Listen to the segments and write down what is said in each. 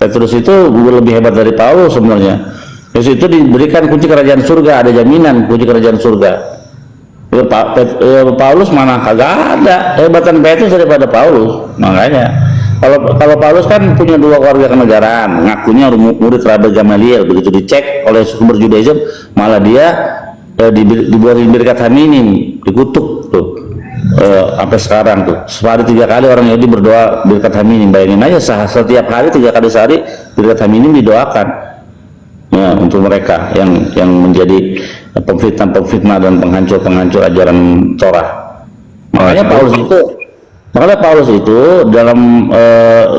Petrus itu lebih hebat dari Paulus sebenarnya. Yesus itu diberikan kunci kerajaan surga, ada jaminan kunci kerajaan surga. Paulus mana kagak ada hebatan Petrus daripada Paulus. Makanya kalau Paulus kan punya 2 keluarga kenegaraan, ngakunya murid Rabi Gamaliel, begitu dicek oleh sumber Judaism malah dia dibuatin birkat haminim, dikutuk tuh sampai sekarang tuh. Sehari 3 kali orang Yahudi berdoa birkat haminim. Bayangin aja setiap hari 3 kali sehari birkat haminim didoakan. Ya, untuk mereka yang menjadi pemfitnah dan penghancur ajaran Torah. Makanya Paulus itu dalam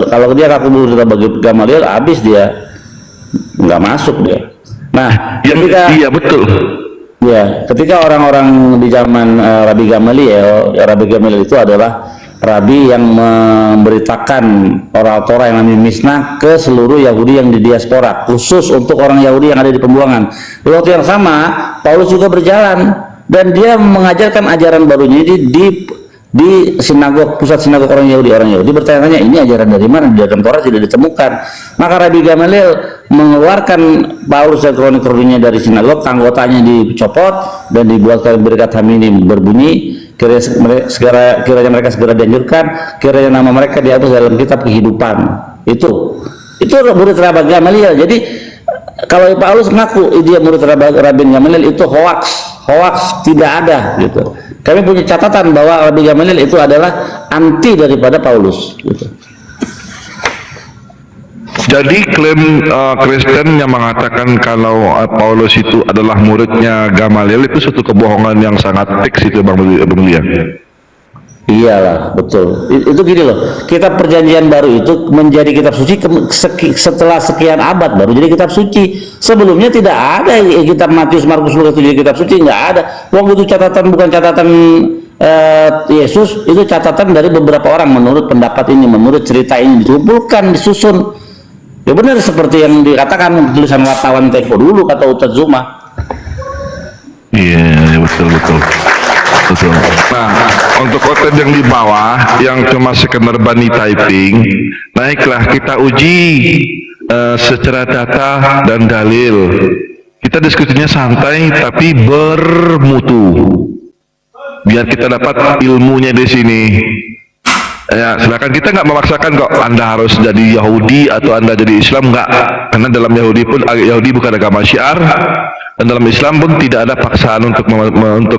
kalau dia ngaku murid bagi Gamaliel, habis dia nggak masuk dia. Nah, iya betul. Ya, ketika orang-orang di zaman Rabi Gamaliel itu adalah Rabi yang memberitakan oral Torah yang namanya Mishnah ke seluruh Yahudi yang di diaspora, khusus untuk orang Yahudi yang ada di pembuangan. Di waktu yang sama, Paulus juga berjalan dan dia mengajarkan ajaran barunya di sinagog, pusat sinagog orang Yahudi bertanya-tanya, ini ajaran dari mana? Di dalam Torah tidak ditemukan. Maka Rabi Gamaliel mengeluarkan Paulus dan kronik-kroniknya dari sinagog, anggotanya dicopot dan dibuatkan birkat haminim berbunyi, kiranya mereka segera dianjurkan, kiranya nama mereka dihapus dalam kitab kehidupan. Itu murid Rabi Gamaliel. Jadi kalau Paulus ngaku dia murid Rabi Gamaliel, itu hoax tidak ada gitu. Kami punya catatan bahwa Rabi Gamaliel itu adalah anti daripada Paulus gitu. Jadi klaim Kristen yang mengatakan kalau Paulus itu adalah muridnya Gamaliel itu suatu kebohongan yang sangat fix itu Bang Lia. Iyalah, betul. Itu gini loh, kitab perjanjian baru itu menjadi kitab suci setelah sekian abad baru jadi kitab suci. Sebelumnya tidak ada kitab Matius, Markus, Lukas itu jadi kitab suci, nggak ada. Waktu itu catatan bukan catatan Yesus, itu catatan dari beberapa orang menurut pendapat ini, menurut cerita ini, dikumpulkan, disusun. Ya benar seperti yang dikatakan tulisan wartawan Tempo dulu, kata Ustadz Zuma. Iya, betul. Nah, untuk konten yang di bawah yang cuma sekedar bunny typing, naiklah kita uji secara data dan dalil. Kita diskusinya santai tapi bermutu. Biar kita dapat ilmunya di sini. Ya, silakan, kita nggak memaksakan kok Anda harus jadi Yahudi atau Anda jadi Islam, nggak. Karena dalam Yahudi bukan agama syiar, dan dalam Islam pun tidak ada paksaan untuk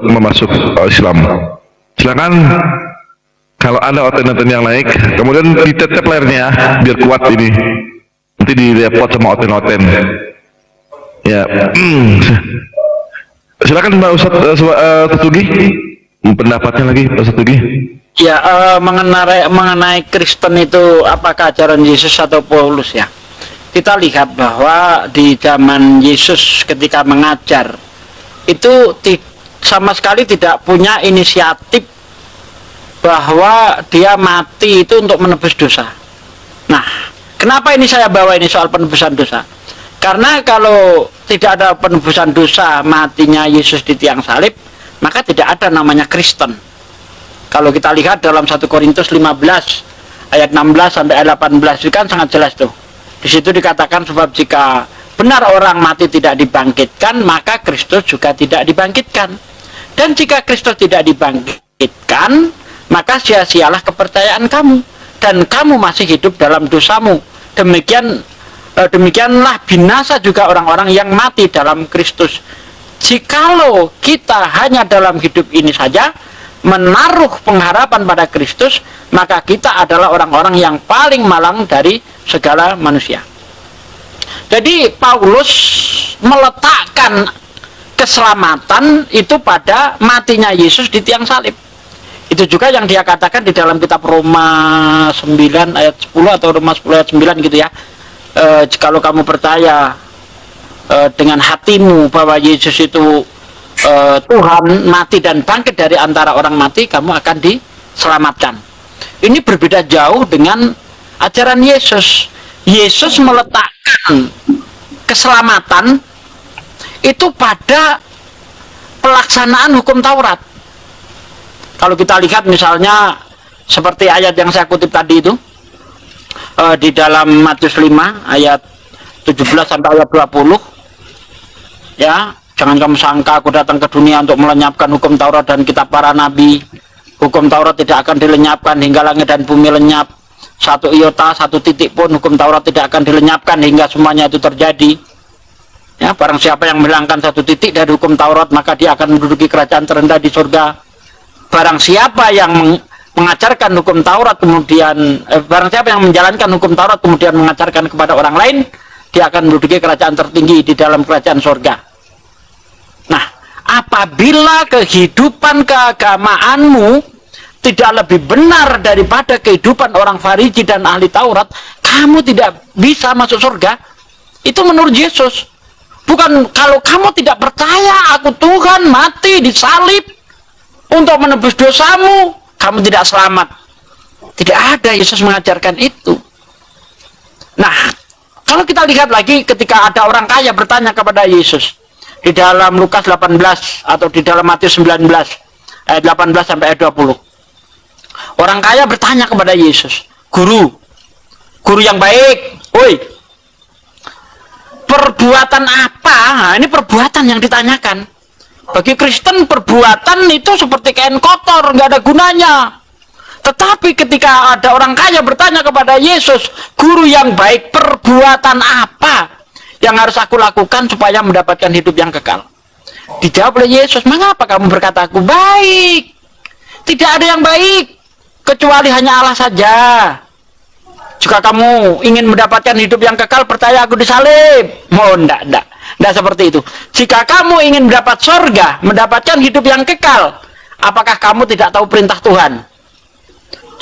memasuk Islam. Silakan, kalau Anda oten-oten yang naik, kemudian ditetep layarnya biar kuat ini. Nanti direpot sama oten-oten. Ya, silakan Mbak Ustadz Tugi, pendapatnya lagi Ustadz Tugi. Ya, mengenai Kristen itu apakah ajaran Yesus atau Paulus ya? Kita lihat bahwa di zaman Yesus ketika mengajar itu sama sekali tidak punya inisiatif bahwa dia mati itu untuk menebus dosa. Nah, kenapa ini saya bawa ini soal penebusan dosa? Karena kalau tidak ada penebusan dosa, matinya Yesus di tiang salib, maka tidak ada namanya Kristen. Kalau kita lihat dalam 1 Korintus 15 ayat 16 sampai ayat 18 itu kan sangat jelas tuh. Di situ dikatakan sebab jika benar orang mati tidak dibangkitkan, maka Kristus juga tidak dibangkitkan. Dan jika Kristus tidak dibangkitkan, maka sia-sialah kepercayaan kamu dan kamu masih hidup dalam dosamu. Demikianlah binasa juga orang-orang yang mati dalam Kristus. Jikalau kita hanya dalam hidup ini saja menaruh pengharapan pada Kristus, maka kita adalah orang-orang yang paling malang dari segala manusia. Jadi Paulus meletakkan keselamatan itu pada matinya Yesus di tiang salib. Itu juga yang dia katakan di dalam kitab Roma 9 ayat 10 atau Roma 10 ayat 9 gitu ya. Kalau kamu percaya dengan hatimu bahwa Yesus itu Tuhan mati dan bangkit dari antara orang mati, kamu akan diselamatkan. Ini berbeda jauh dengan ajaran Yesus. Yesus meletakkan keselamatan itu pada pelaksanaan hukum Taurat. Kalau kita lihat misalnya seperti ayat yang saya kutip tadi itu, di dalam Matius 5 ayat 17 sampai ayat 20. Ya, jangan kamu sangka aku datang ke dunia untuk melenyapkan hukum Taurat dan kitab para nabi. Hukum Taurat tidak akan dilenyapkan hingga langit dan bumi lenyap. Satu iota, satu titik pun hukum Taurat tidak akan dilenyapkan hingga semuanya itu terjadi. Ya, barang siapa yang menghilangkan satu titik dari hukum Taurat, maka dia akan menduduki kerajaan terendah di surga. Barang siapa yang mengajarkan hukum Taurat kemudian barang siapa yang menjalankan hukum Taurat kemudian mengajarkan kepada orang lain, dia akan menduduki kerajaan tertinggi di dalam kerajaan surga. Nah, apabila kehidupan keagamaanmu tidak lebih benar daripada kehidupan orang Farisi dan ahli Taurat, kamu tidak bisa masuk surga. Itu menurut Yesus. Bukan kalau kamu tidak percaya aku Tuhan mati disalib untuk menebus dosamu, kamu tidak selamat. Tidak ada, Yesus mengajarkan itu. Nah, kalau kita lihat lagi ketika ada orang kaya bertanya kepada Yesus di dalam Lukas 18 atau di dalam Matius 19 ayat 18 sampai ayat 20. Orang kaya bertanya kepada Yesus, guru yang baik, woi, perbuatan apa? Nah, ini perbuatan yang ditanyakan. Bagi Kristen perbuatan itu seperti kain kotor, nggak ada gunanya. Tetapi ketika ada orang kaya bertanya kepada Yesus, guru yang baik, perbuatan apa yang harus aku lakukan supaya mendapatkan hidup yang kekal? Dijawab oleh Yesus, mengapa kamu berkata aku baik? Tidak ada yang baik kecuali hanya Allah saja. Jika kamu ingin mendapatkan hidup yang kekal, percaya aku disalib. Oh, enggak seperti itu. Jika kamu ingin mendapat surga, mendapatkan hidup yang kekal, apakah kamu tidak tahu perintah Tuhan?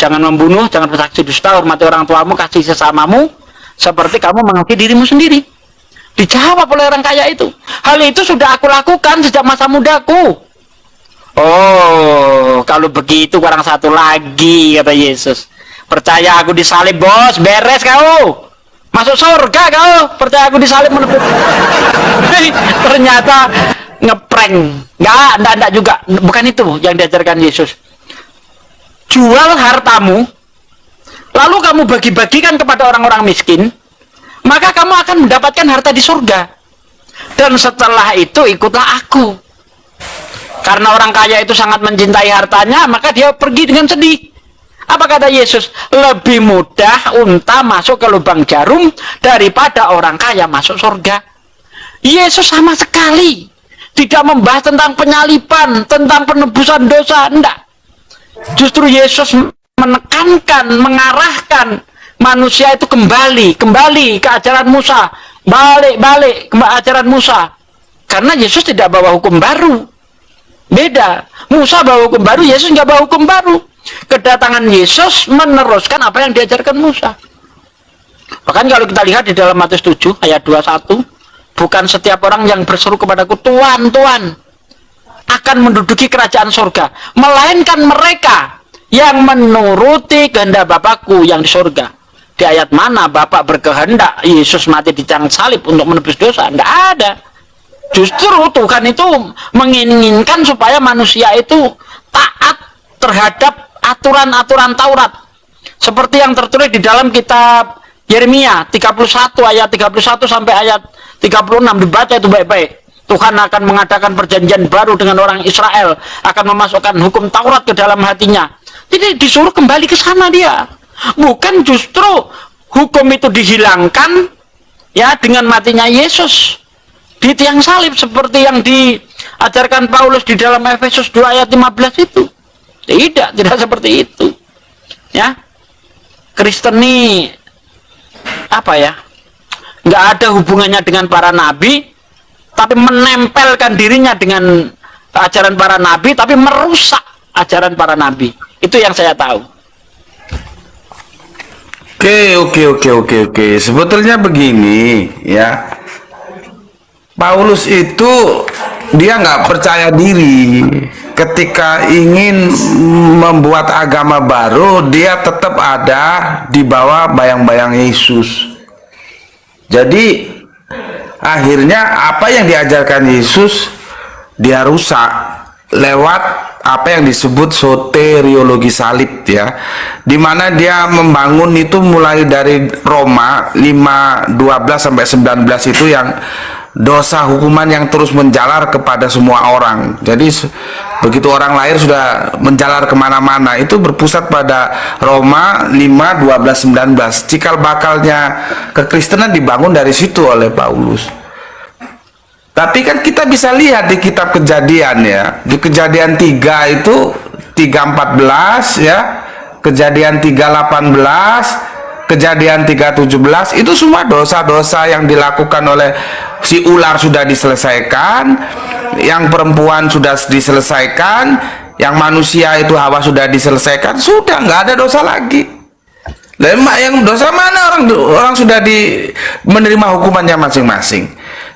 Jangan membunuh, jangan bersaksi dusta, hormati orang tuamu, kasih sesamamu, seperti kamu mengasihi dirimu sendiri. Dijawab oleh orang kaya itu, hal itu sudah aku lakukan sejak masa mudaku. Oh, kalau begitu kurang satu lagi, kata Yesus. Percaya aku disalib, bos, beres kau. Masuk surga kau, percaya aku disalib menebus. Ternyata ngeprank. Enggak juga. Bukan itu yang diajarkan Yesus. Jual hartamu, lalu kamu bagi-bagikan kepada orang-orang miskin, maka kamu akan mendapatkan harta di surga. Dan setelah itu ikutlah aku. Karena orang kaya itu sangat mencintai hartanya, maka dia pergi dengan sedih. Apa kata Yesus? Lebih mudah unta masuk ke lubang jarum daripada orang kaya masuk surga. Yesus sama sekali tidak membahas tentang penyaliban, tentang penebusan dosa, enggak. Justru Yesus menekankan, mengarahkan manusia itu kembali ke ajaran Musa, balik ke ajaran Musa. Karena Yesus tidak bawa hukum baru. Beda. Musa bawa hukum baru, Yesus nggak bawa hukum baru. Kedatangan Yesus meneruskan apa yang diajarkan Musa. Bahkan kalau kita lihat di dalam Matius 7 ayat 21, bukan setiap orang yang berseru kepadaku Tuhan, Tuhan akan menduduki kerajaan surga, melainkan mereka yang menuruti kehendak Bapakku yang di surga. Di ayat mana Bapak berkehendak Yesus mati di tiang salib untuk menebus dosa? Tidak ada. Justru Tuhan itu menginginkan supaya manusia itu taat terhadap aturan-aturan Taurat. Seperti yang tertulis di dalam kitab Yeremia 31 ayat 31 sampai ayat 36, dibaca itu baik-baik. Tuhan akan mengadakan perjanjian baru dengan orang Israel, akan memasukkan hukum Taurat ke dalam hatinya. Jadi disuruh kembali ke sana dia. Bukan justru hukum itu dihilangkan ya dengan matinya Yesus di tiang salib seperti yang diajarkan Paulus di dalam Efesus 2 ayat 15 itu. Tidak seperti itu. Ya. Kristen ini apa ya? Nggak ada hubungannya dengan para nabi, tapi menempelkan dirinya dengan ajaran para nabi, tapi merusak ajaran para nabi. Itu yang saya tahu. Oke. Sebetulnya begini, ya. Paulus itu dia nggak percaya diri. Ketika ingin membuat agama baru, dia tetap ada di bawah bayang-bayang Yesus. Jadi akhirnya apa yang diajarkan Yesus dia rusak lewat apa yang disebut soteriologi salib ya, dimana dia membangun itu mulai dari Roma 5:12 sampai 19 itu yang dosa hukuman yang terus menjalar kepada semua orang. Jadi begitu orang lahir sudah menjalar kemana-mana, itu berpusat pada Roma 5:12, 19. Cikal bakalnya kekristenan dibangun dari situ oleh Paulus. Tapi kan kita bisa lihat di kitab Kejadian ya, di Kejadian 3 itu 3:14 ya, Kejadian 3:18, Kejadian 3:17, itu semua dosa-dosa yang dilakukan oleh si ular sudah diselesaikan, yang perempuan sudah diselesaikan, yang manusia itu Hawa sudah diselesaikan, sudah nggak ada dosa lagi. Lemak yang dosa mana, orang sudah menerima hukumannya masing-masing.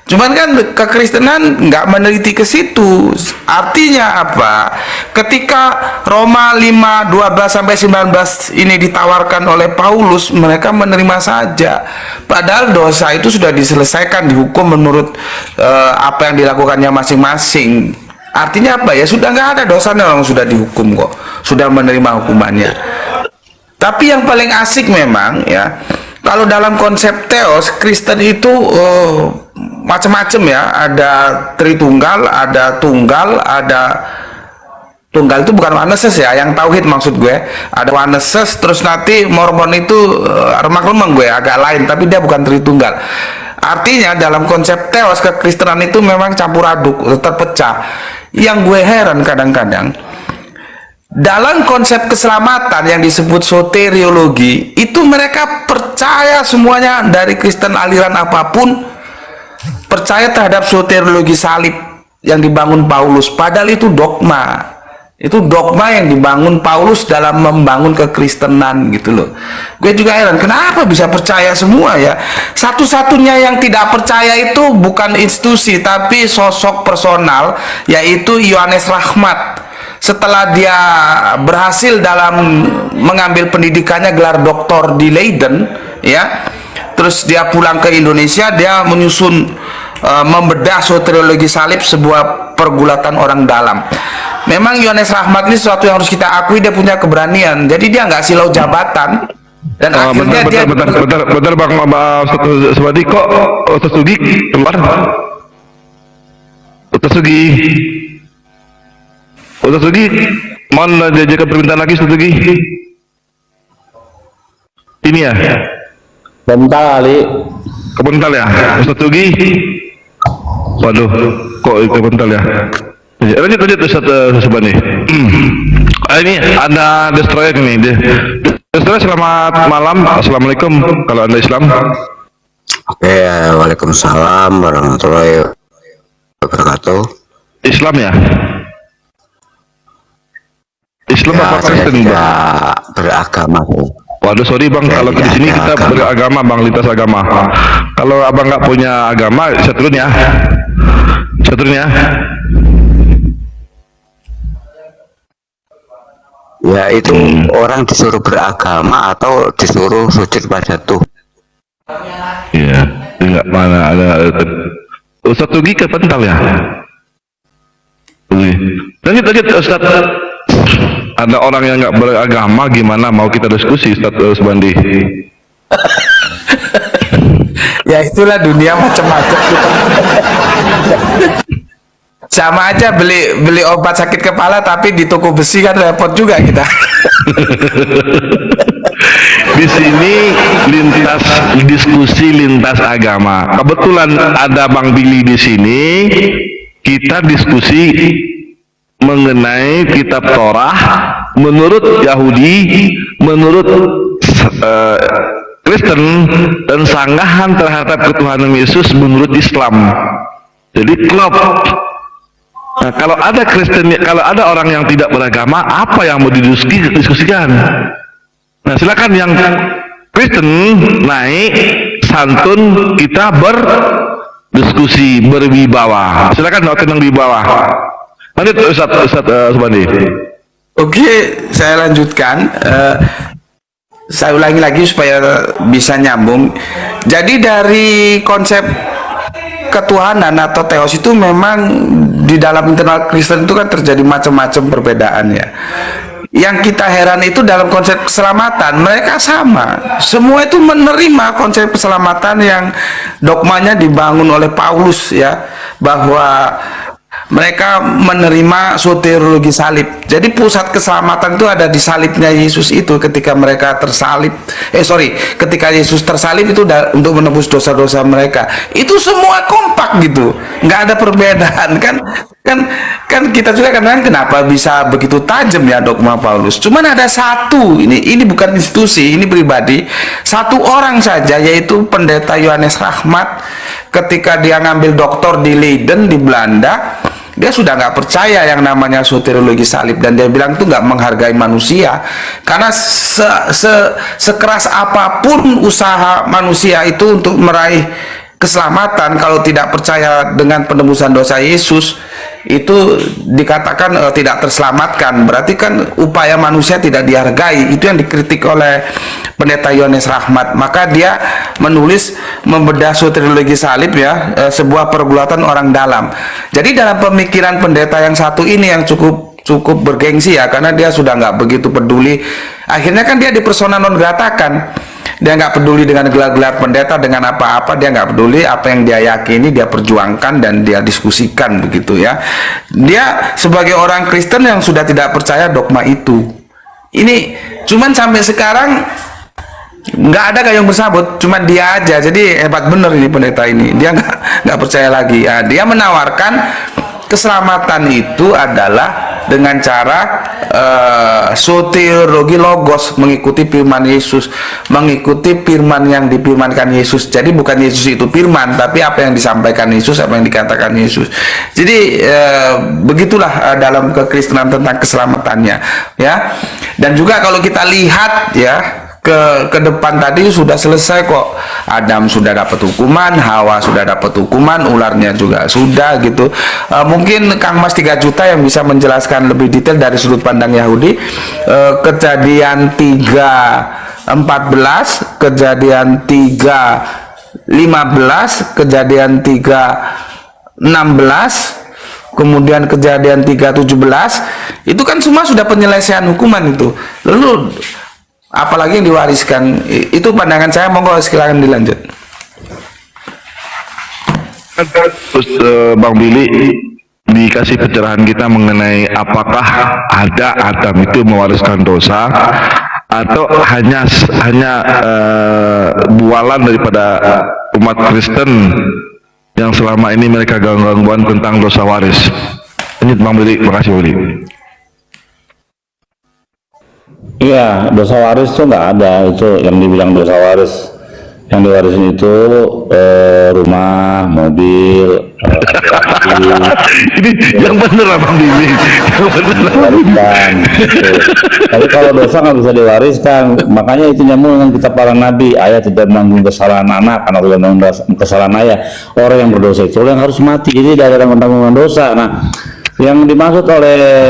Cuman kan kekristenan nggak meneliti ke situ. Artinya apa? Ketika Roma 5:12 sampai 19 ini ditawarkan oleh Paulus, mereka menerima saja. Padahal dosa itu sudah diselesaikan, dihukum menurut apa yang dilakukannya masing-masing. Artinya apa ya? Sudah nggak ada dosanya, orang sudah dihukum kok, sudah menerima hukumannya. Tapi yang paling asik memang ya, kalau dalam konsep teos, Kristen itu macam-macam ya, ada Tritunggal, ada Tunggal, ada Tunggal itu bukan Oneses ya, yang Tauhid maksud gue, ada Oneses, terus nanti Mormon itu remang-remang gue agak lain, tapi dia bukan Tritunggal. Artinya dalam konsep teos kekristenan itu memang campur aduk, terpecah. Yang gue heran kadang-kadang, dalam konsep keselamatan yang disebut soteriologi itu mereka percaya semuanya, dari Kristen aliran apapun percaya terhadap soteriologi salib yang dibangun Paulus, padahal itu dogma. Itu dogma yang dibangun Paulus dalam membangun kekristenan gitu loh. Gue juga heran kenapa bisa percaya semua ya. Satu-satunya yang tidak percaya itu bukan institusi tapi sosok personal, yaitu Yohanes Rahmat. Setelah dia berhasil dalam mengambil pendidikannya gelar doktor di Leiden ya, terus dia pulang ke Indonesia, dia menyusun membedah soteriologi salib, sebuah pergulatan orang dalam. Memang Yohanes Rahmat ini sesuatu yang harus kita akui, dia punya keberanian. Jadi dia nggak silau jabatan, dan akhirnya bentar Bang Subandi, kok Ustaz Sugi keluar? Ustaz Sugi, mohon diajarkan permintaan lagi Ustaz Sugi. Ini ya? Bentar kali. Kebental ya, Ustaz Sugi. Waduh, kok kebental ya? Lanjut Ustaz Subandi. Ini ada destroyer ini. Destroyer, selamat malam. Assalamualaikum kalau Anda Islam. Oke, waalaikumsalam warahmatullahi wabarakatuh. Islam ya? Islam Ya, apa Kristen, saya Bang? beragama. Waduh, sorry Bang, kalau di sini kita beragama, Bang, lintas agama. Kalau Abang nggak punya agama, saya turun ya. Ya, itu orang disuruh beragama atau disuruh sujud pada Tuhan. Iya, enggak mana ada. Ustaz Tugi ke Pental ya? Lanjut Ustaz. Ada orang yang nggak beragama, gimana mau kita diskusi Ustaz Subandi? Ya itulah dunia macam-macam. Sama aja beli obat sakit kepala tapi di toko besi kan repot juga kita. Di sini lintas diskusi lintas agama. Kebetulan ada Bang Billy di sini. Kita diskusi mengenai kitab Torah menurut Yahudi, menurut Kristen, dan sanggahan terhadap ketuhanan Yesus menurut Islam. Jadi klop. Nah, kalau ada Kristen, kalau ada orang yang tidak beragama, apa yang mau didiskusikan? Nah, silakan yang Kristen naik, santun, kita berdiskusi, berwibawa. Silakan tenang di bawah. Lanjut Ustaz Subandi. Oke, saya lanjutkan. Saya ulangi lagi supaya bisa nyambung. Jadi dari konsep konsep ketuhanan atau teos itu memang di dalam internal Kristen itu kan terjadi macam-macam perbedaan ya. Yang kita heran itu dalam konsep keselamatan mereka sama, semua itu menerima konsep keselamatan yang dogmanya dibangun oleh Paulus ya, bahwa mereka menerima soteriologi salib. Jadi pusat keselamatan itu ada di salibnya Yesus itu. Ketika mereka tersalib, ketika Yesus tersalib itu untuk menebus dosa-dosa mereka. Itu semua kompak gitu, nggak ada perbedaan kan kita juga kadang kenapa bisa begitu tajam ya dogma Paulus. Cuman ada satu, ini bukan institusi, ini pribadi, satu orang saja, yaitu pendeta Yohanes Rahmat. Ketika dia ngambil doktor di Leiden di Belanda, dia sudah nggak percaya yang namanya soteriologi salib, dan dia bilang itu nggak menghargai manusia, karena sekeras apapun usaha manusia itu untuk meraih keselamatan, kalau tidak percaya dengan penebusan dosa Yesus itu dikatakan tidak terselamatkan. Berarti kan upaya manusia tidak dihargai. Itu yang dikritik oleh pendeta Yohanes Rahmat. Maka dia menulis membedah soteriologi salib ya, sebuah pergulatan orang dalam. Jadi dalam pemikiran pendeta yang satu ini yang cukup bergengsi ya, karena dia sudah nggak begitu peduli. Akhirnya kan dia dipersona non grata kan. Dia nggak peduli dengan gelar-gelar pendeta, dengan apa-apa, dia nggak peduli. Apa yang dia yakini dia perjuangkan dan dia diskusikan begitu ya. Dia sebagai orang Kristen yang sudah tidak percaya dogma itu. Ini cuman sampai sekarang nggak ada gayung bersambut, cuman dia aja. Jadi hebat bener ini pendeta ini, dia nggak percaya lagi ya. Dia menawarkan keselamatan itu adalah dengan cara soteriologi logos, mengikuti firman Yesus, mengikuti firman yang difirmankan Yesus. Jadi bukan Yesus itu firman, tapi apa yang disampaikan Yesus, apa yang dikatakan Yesus. Jadi begitulah dalam kekristenan tentang keselamatannya ya. Dan juga kalau kita lihat ya ke depan tadi sudah selesai kok. Adam sudah dapat hukuman, Hawa sudah dapat hukuman, ularnya juga sudah gitu. Mungkin Kang Mas 3 juta yang bisa menjelaskan lebih detail dari sudut pandang Yahudi. Kejadian 3:14, kejadian 3:15, kejadian 3:16, kemudian kejadian 3:17, itu kan semua sudah penyelesaian hukuman itu. Lalu apalagi yang diwariskan, itu pandangan saya. Monggo silakan dilanjut. Terus Bang Billy dikasih pencerahan kita mengenai apakah ada Adam itu mewariskan dosa atau hanya bualan daripada umat Kristen yang selama ini mereka gangguan tentang dosa waris. Ini Bang Billy, makasih Billy. Iya, dosa waris itu nggak ada. Itu yang dibilang dosa waris. Yang diwarisin itu rumah, mobil, ini yang bener Bang Billy. Wariskan, gitu. Tapi kalau dosa nggak bisa diwariskan. Makanya itu nyambung dengan kitab para nabi. Ayah tidak menanggung kesalahan anak, anak tidak menanggung kesalahan ayah. Orang yang berdosa itu yang harus mati. Jadi dari orang menanggung dosa. Nah, yang dimaksud oleh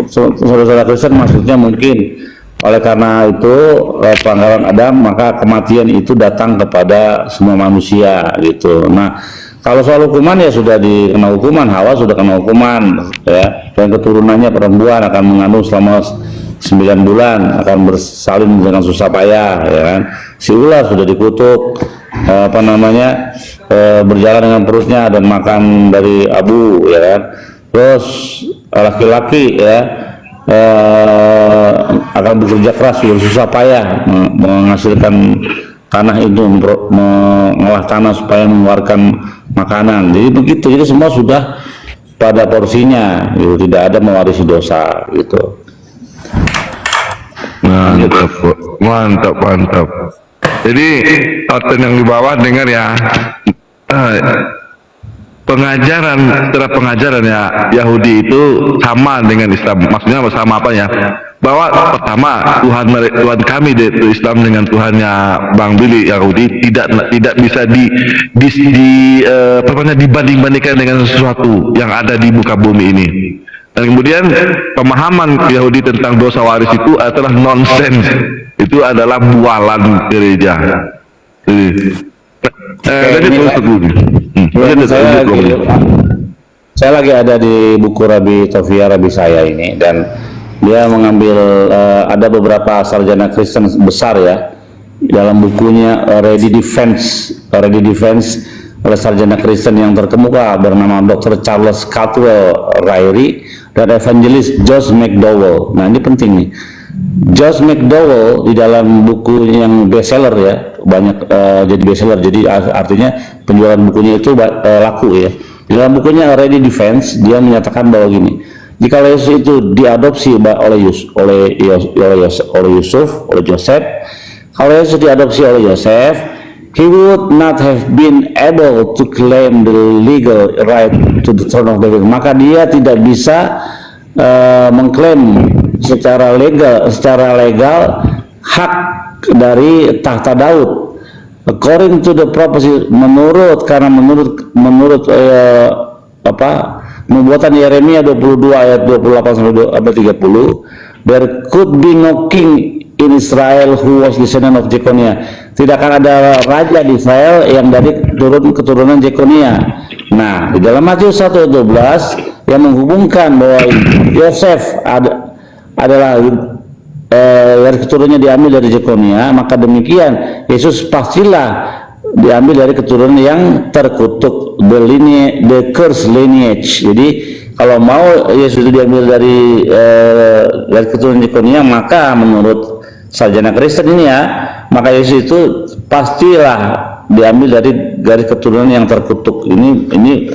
saudara Kristen maksudnya mungkin oleh karena itu pelanggaran Adam, maka kematian itu datang kepada semua manusia gitu. Nah, kalau soal hukuman ya sudah dikena hukuman, Hawa sudah kena hukuman ya, dan keturunannya perempuan akan mengandung selama 9 bulan, akan bersalin dengan susah payah ya kan. Si ular sudah dikutuk berjalan dengan perutnya dan makan dari abu ya kan. Terus laki-laki ya akan bekerja keras susah payah menghasilkan tanah itu, mengolah tanah supaya mengeluarkan makanan. Jadi begitu, jadi semua sudah pada porsinya gitu, tidak ada mewarisi dosa gitu. Mantap. Jadi konten yang di bawah dengar ya, cara pengajaran ya Yahudi itu sama dengan Islam. Maksudnya sama apa ya? Bahwa pertama Tuhan kami itu Islam dengan Tuhannya Bang Billy Yahudi tidak bisa dibanding-bandingkan dengan sesuatu yang ada di muka bumi ini. Dan kemudian pemahaman Yahudi tentang dosa waris itu adalah nonsens. Itu adalah bualan gereja. Ya, ini Lanjut, Bang. saya lagi ada di buku Rabi Taufia Rabi saya ini, dan dia mengambil ada beberapa sarjana Kristen besar ya dalam bukunya Ready Defense oleh sarjana Kristen yang terkemuka bernama Dr. Charles Caldwell Ryrie dan evangelis Josh McDowell. Nah, ini penting nih. Josh McDowell di dalam buku yang bestseller ya, banyak jadi bestseller, jadi artinya penjualan bukunya itu laku ya. Di dalam bukunya Ready Defense dia menyatakan bahwa gini, jika Yesus itu diadopsi oleh Joseph, kalau Yesus diadopsi oleh Joseph, he would not have been able to claim the legal right to the throne of David. Maka dia tidak bisa mengklaim secara legal hak dari tahta Daud. According to the prophecy, menurut nubuatan Yeremia 22 ayat 28 sampai 30, there could be no king in Israel who was descendant of Jeconiah. Tidak akan ada raja di Israel yang dari keturunan Jeconiah. Nah, di dalam Matius 1:12 yang menghubungkan bahwa Yosef adalah dari keturunannya diambil dari Jeconiah, maka demikian Yesus pastilah diambil dari keturunan yang terkutuk, the cursed lineage. Jadi kalau mau Yesus itu diambil dari keturunan Jeconiah, maka menurut sarjana Kristen ini ya, maka Yesus itu pastilah diambil dari keturunan yang terkutuk. Ini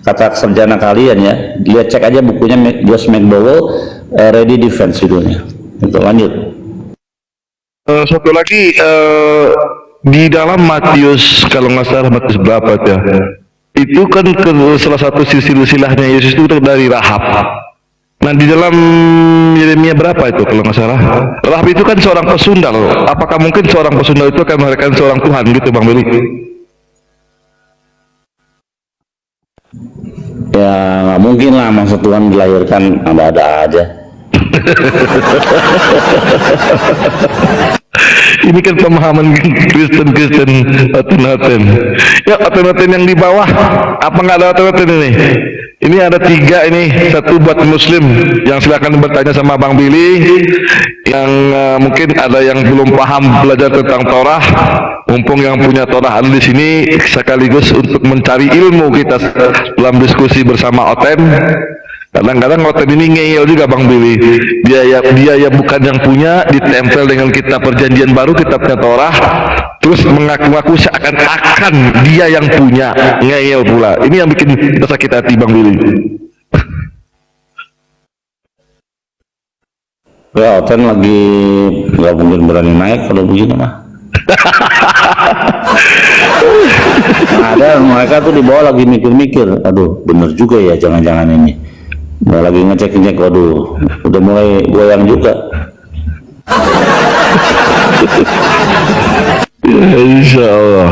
kata sarjana kalian ya. Lihat, cek aja bukunya Josh McDowell, Ready Defense judulnya. Itu lanjut. Satu lagi di dalam Matius, kalau nggak salah Matius berapa ya? Itu kan salah satu silsilahnya Yesus itu dari Rahab. Nah, di dalam Yeremia berapa itu kalau nggak salah? Rahab itu kan seorang pesundal. Apakah mungkin seorang pesundal itu akan melahirkan seorang Tuhan gitu, Bang Billy? Ya nggak mungkin lah, masa Tuhan dilahirkan ada aja. Ini kan pemahaman Kristen Aten. Ya, Aten yang di bawah, apa nggak ada Aten ini? Ini ada 3 ini, satu buat Muslim yang silakan bertanya sama Bang Billy, yang mungkin ada yang belum paham belajar tentang Torah, mumpung yang punya Torah ada di sini, sekaligus untuk mencari ilmu kita dalam diskusi bersama Oten. Kadang-kadang Oten ini ngeyel juga, Bang Billy. Dia ya bukan yang punya, ditempel dengan kitab perjanjian baru, kitabnya Torah, terus mengaku-ngaku seakan-akan dia yang punya, ngeyel pula. Ini yang bikin kita sakit hati, Bang Billy. Ya, Oten lagi nggak mungkin berani naik kalau begini mah. Ada mereka tuh di bawah lagi mikir-mikir, aduh bener juga ya, jangan-jangan ini. Nah, lagi ngecek-ngecek, waduh, udah mulai goyang juga. Insya Allah.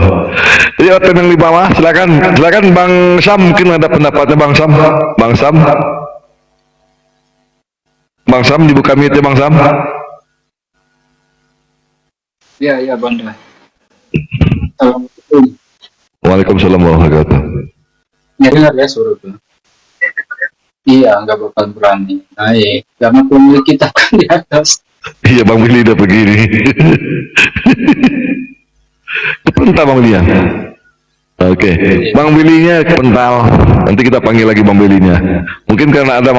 Jadi Oten yang di bawah, silakan Bang Sam, mungkin ada pendapatnya Bang Sam dibuka mute Bang Sam. Ya, Banda. Assalamualaikum. Waalaikumsalam warahmatullahi wabarakatuh. Ya, dengar ya suara tuh. Iya, nggak bakal berani naik karena pemilik kita kan di atas. Iya, Bang Billy udah begini. Kepental Bang Billy ya? Oke. Bang Billy-nya kepental. Nanti kita panggil lagi Bang Billy-nya. Mungkin karena ada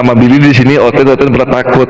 Bang Billy di sini, Oten pernah takut.